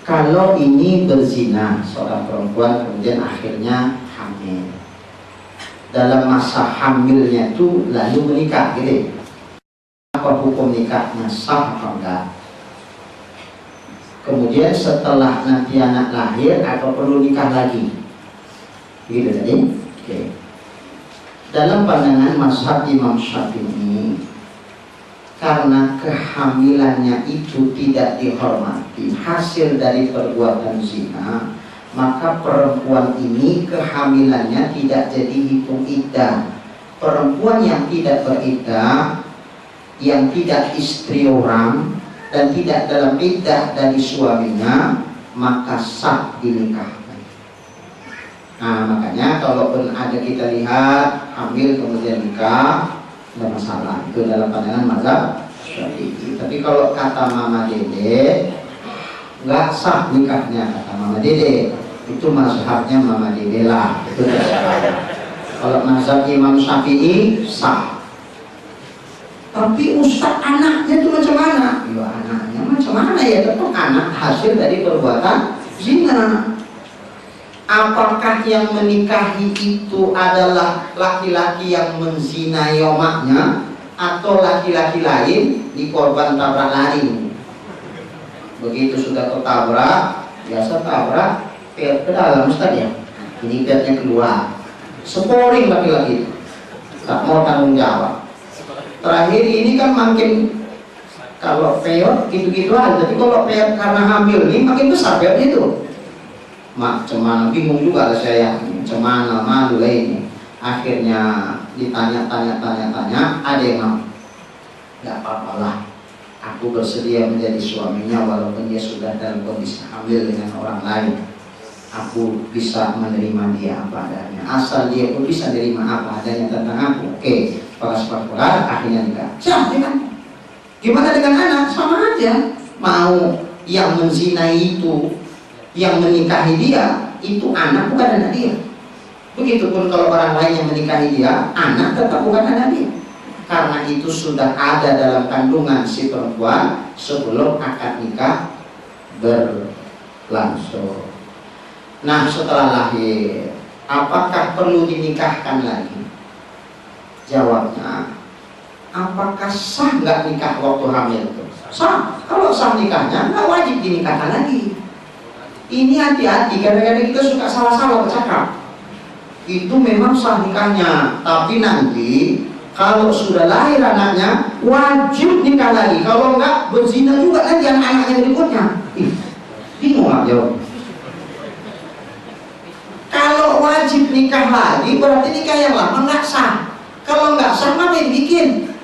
Kalau ini berzina, seorang perempuan kemudian akhirnya hamil, dalam masa hamilnya itu lalu menikah, gitu. Apa hukum nikahnya, sah atau enggak? Kemudian setelah nanti anak lahir, apa perlu nikah lagi? Gitu tadi. Oke. Dalam pandangan mazhab Imam Syafi'i, karena kehamilannya itu tidak dihormati, hasil dari perbuatan zina, maka perempuan ini kehamilannya tidak jadi hitung iddah. Perempuan yang tidak beriddah, yang tidak istri orang dan tidak dalam iddah dari suaminya, maka sah dinikahkan. Nah, makanya kalaupun ada kita lihat hamil kemudian nikah, tidak masalah, itu dalam pandangan mazhab Syafi'i. Tapi kalau kata Mama Dede, nggak sah nikahnya, kata Mama Dede. Itu mazhabnya Mama Dede lah, itu tidak sah. Kalau mazhab Imam Syafi'i sah. Tapi Ustaz, anaknya itu macam mana? Ya anaknya macam mana ya, tetap anak hasil dari perbuatan zina. Apakah yang menikahi itu adalah laki-laki yang menzinai omaknya, atau laki-laki lain di korban tabrak lari? Begitu sudah ketabrak, biasa tabrak per ke dalam, Ustaz ya. Ini pernya keluar, sporing laki-laki itu, tak mau tanggung jawab. Terakhir ini kan makin, kalau peot gitu-gitu aja, tapi kalau peot karena hamil ini makin besar peotnya itu. Macam mana, bingung juga lah saya, macam mana, malu lah ini. Akhirnya ditanya-tanya, ada yang mau, nggak apa-apalah, aku bersedia menjadi suaminya walaupun dia sudah dalam kondisi hamil dengan orang lain. Aku bisa menerima dia apa adanya, asal dia pun bisa menerima apa adanya tentang aku. Oke, peras-peras, akhirnya nikah. Siapa kan? Gimana dengan anak? Sama aja. Mau yang menzinai itu, yang menikahi dia, itu anak bukan anak dia. Begitupun kalau orang lain yang menikahi dia, anak tetap bukan anak dia. Karena itu sudah ada dalam kandungan si perempuan sebelum akad nikah berlangsung. Nah, setelah lahir, apakah perlu dinikahkan lagi? Jawabnya, apakah sah nggak nikah waktu hamil itu? Sah. Kalau sah nikahnya, nggak wajib dinikahkan lagi. Ini hati-hati, kadang-kadang kita suka salah-salah bercakap. Itu memang sah nikahnya, tapi nanti kalau sudah lahir anaknya wajib nikah lagi. Kalau enggak, berzina juga lagi anak-anaknya berikutnya. Bingung nggak jawab? Kalau wajib nikah lagi, berarti nikah yang lama nggak sah. Kalau nggak sah, ngapain bikin?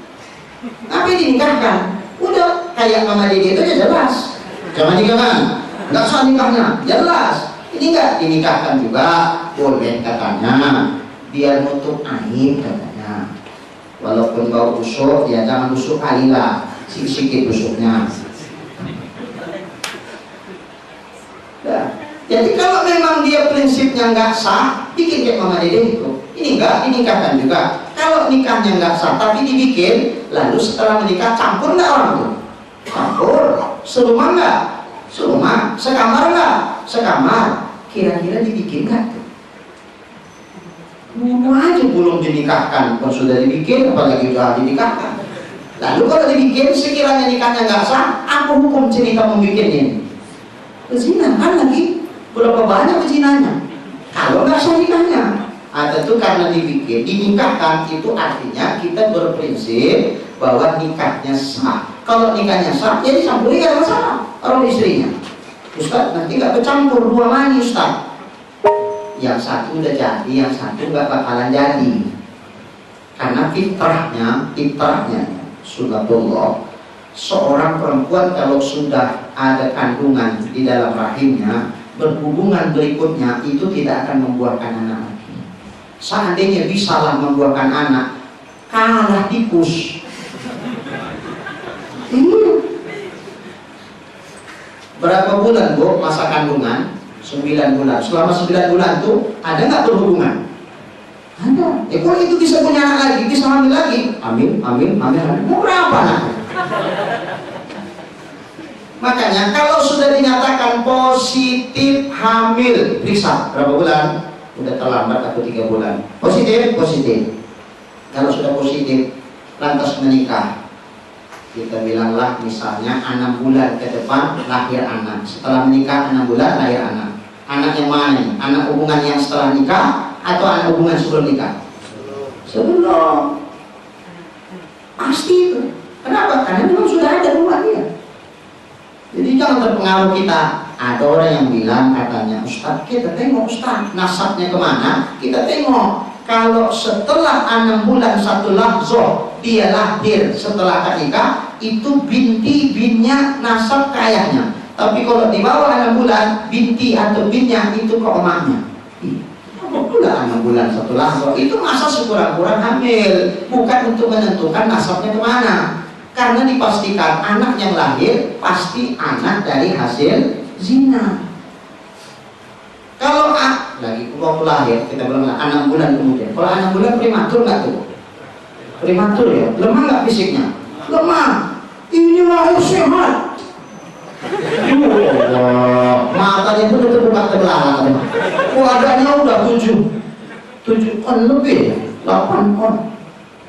Ngapain dinikahkan? Udah kayak Mama Dede itu aja jelas. Jangan nikahkan. Nggak sah nikahnya, jelas. Ini nggak dinikahkan juga, boleh katanya, biar nutup aib katanya. Walaupun bau busuk, ya jangan busuk kali lah, sikit-sikit busuknya. Nah, jadi kalau memang dia prinsipnya nggak sah, bikin kayak Mama Dede itu. Ini nggak dinikahkan juga. Kalau nikahnya nggak sah, tapi dibikin, lalu setelah menikah campur nggak orang tuh? Campur, serumah nggak? Serumah, sekamar nggak? Sekamar. Kira-kira dibikin nggak tuh? Mau aja belum dinikahkan, kalau sudah dibikin, apalagi sudah dinikahkan. Lalu kalau dibikin, sekiranya nikahnya nggak sah, apa hukum cerita membikin ini? Berzina kan lagi, berapa banyak berzinanya? Kalau nggak sah nikahnya, tentu karena dibikin, dinikahkan itu artinya kita berprinsip bahwa nikahnya sah. Kalau nikahnya sah, jadi campur nggak ada masalah orang istrinya. Ustaz, nanti nggak bercampur dua mani Ustaz. Yang satu udah jadi, yang satu nggak bakalan jadi. Karena fitrahnya sunatullah. Seorang perempuan kalau sudah ada kandungan di dalam rahimnya, berhubungan berikutnya itu tidak akan membuahkan anak lagi. Seandainya bisalah membuahkan anak, kalah tikus. Berapa bulan Bu masa kandungan? 9 bulan. Selama 9 bulan tuh ada nggak berhubungan? Ada. Kalau itu bisa punya anak lagi, bisa hamil lagi. Amin. Mau berapa anak? Makanya kalau sudah dinyatakan hamil, periksa berapa bulan, udah terlambat atau 3 bulan, positif, positif. Kalau sudah positif, lantas menikah, kita bilanglah misalnya 6 bulan ke depan lahir anak, setelah menikah 6 bulan lahir anak. Anak yang mana? Anak hubungan yang setelah nikah atau anak hubungan sebelum nikah? Sebelum. Pasti itu. Kenapa? Karena memang sudah ada hubungannya. Jadi jangan terpengaruh kita. Ada orang yang bilang katanya, Ustaz, kita tengok Ustaz, nasabnya kemana? Kita tengok. Kalau setelah 6 bulan 1 lahzoh dia lahir setelah akad nikah, itu binti binnya nasab ke ayahnya. Tapi kalau di bawah 6 bulan, binti atau binnya itu ke omahnya. Pula 6 bulan 1 lahzoh itu masa sekurang-kurang hamil, bukan untuk menentukan nasabnya kemana. Karena dipastikan anak yang lahir pasti anak dari hasil zina. Kalau lagi waktu lahir kita bilang 6 bulan kemudian. Kalau 6 bulan prematur nggak tuh? Prematur ya. Lemah nggak fisiknya? Lemah. Ini lahir sehat. Matanya pun itu bukan terbelakang. Badannya udah 7 on lebih, 8 on.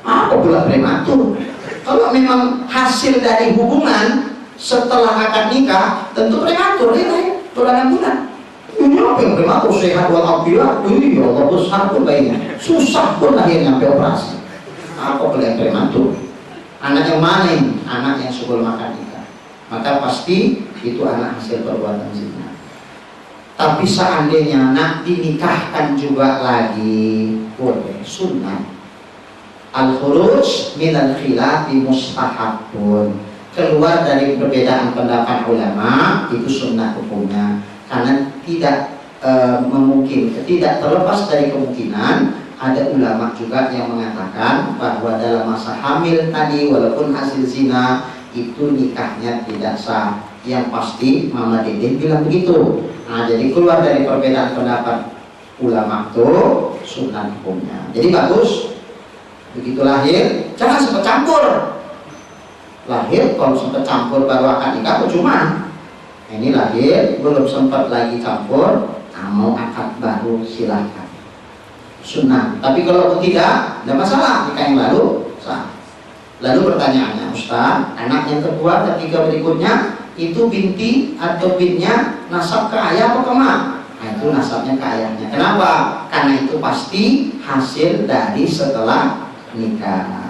Apa pula prematur? Kalau memang hasil dari hubungan setelah akad nikah, tentu prematur dia lahir 6 bulan. Ini apa yang prematur? Sehat walafiat. Ya Allah, besar pun bayinya, susah pun lahirnya sampai operasi. Apa pula yang prematur? Anak yang mana ini? Anak yang sebelum akad nikah. Maka pasti itu anak hasil perbuatan zina. Tapi seandainya nak dinikahkan juga lagi, boleh, sunnah. Al-khuruj minal khilafi mustahabun. Keluar dari perbedaan pendapat ulama itu sunnah hukumnya. Karena tidak terlepas dari kemungkinan ada ulama juga yang mengatakan bahwa dalam masa hamil tadi walaupun hasil zina itu nikahnya tidak sah. Yang pasti Mama Dede bilang begitu. Nah, jadi keluar dari perbedaan pendapat ulama itu sunnah hukumnya. Jadi bagus begitu lahir jangan sempat campur. Lahir kalau sempat campur baru akad nikah cuma. Ini lahir belum sempat lagi campur, mau akad baru silahkan. Sunnah. Tapi kalau tidak, ada masalah nikah yang lalu sah. Lalu pertanyaannya, Ustaz, anak yang kedua, ketiga berikutnya itu binti atau binnya nasab ke ayah atau ke emak? Nah, itu nasabnya ke ayahnya. Kenapa? Karena itu pasti hasil dari setelah nikah.